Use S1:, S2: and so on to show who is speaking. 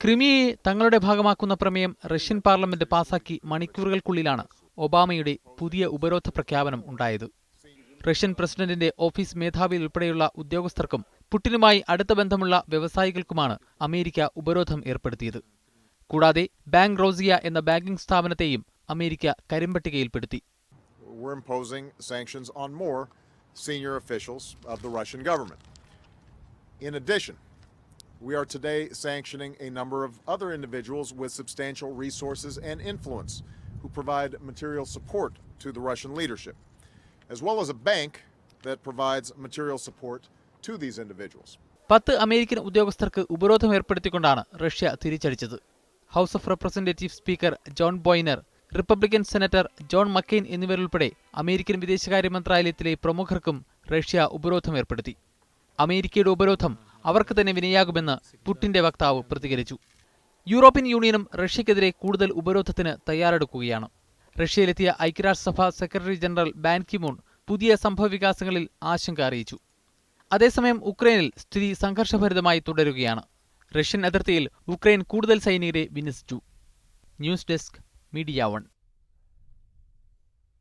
S1: ക്രിമിയയെ തങ്ങളുടെ ഭാഗമാക്കുന്ന പ്രമേയം Russian parliament പാസാക്കി മണിക്കൂറുകൾക്കുള്ളിലാണ് ഒബാമയുടെ പുതിയ ഉപരോധ പ്രഖ്യാപനം ഉണ്ടായത്. റഷ്യൻ പ്രസിഡന്റിന്റെ ഓഫീസ് മേധാവി ഉൾപ്പെടെയുള്ള ഉദ്യോഗസ്ഥർക്കും പുടിനുമായി അടുത്ത ബന്ധമുള്ള വ്യവസായികൾക്കുമാണ് അമേരിക്ക ഉപരോധം ഏർപ്പെടുത്തിയത്. കൂടാതെ ബാങ്ക് റോസിയ എന്ന ബാങ്കിംഗ് സ്ഥാപനത്തെയും അമേരിക്ക കരിമ്പട്ടികയിൽപ്പെടുത്തി.
S2: We're imposing sanctions on more senior officials of the Russian government. In addition, we are today sanctioning a number of other individuals with substantial resources and influence who provide material support to the Russian leadership, as well as a bank that provides material support to these individuals.
S1: 10 American ഉദ്യോഗസ്ഥർക്ക് ഉപരോധം ഏർപ്പെടുത്തിക്കൊണ്ടാണ് Russia തിരിച്ചടിച്ചത്. House of representative speaker John Boehner, Republican senator John McCain എന്നിവരുൾപ്പെടെ American വിദേശകാര്യ മന്ത്രാലയത്തിലെ പ്രമുഖർക്കും Russia ഉപരോധം ഏർപ്പെടുത്തി. അമേരിക്കയുടെ ഉപരോധം അവർക്ക് തന്നെ വിനയാകുമെന്ന് പുടിന്റെ വക്താവ് പ്രതികരിച്ചു. യൂറോപ്യൻ യൂണിയനും റഷ്യക്കെതിരെ കൂടുതൽ ഉപരോധത്തിന് തയ്യാറെടുക്കുകയാണ്. റഷ്യയിലെത്തിയ ഐക്യരാഷ്ട്രസഭ secretary general Ban Ki Moon പുതിയ സംഭവവികാസങ്ങളിൽ ആശങ്ക അറിയിച്ചു. അതേസമയം ഉക്രൈനിൽ സ്ഥിതി സംഘർഷഭരിതമായി തുടരുകയാണ്. റഷ്യൻ അതിർത്തിയിൽ ഉക്രൈൻ കൂടുതൽ സൈനികരെ വിന്യസിച്ചു. News desk, media 1.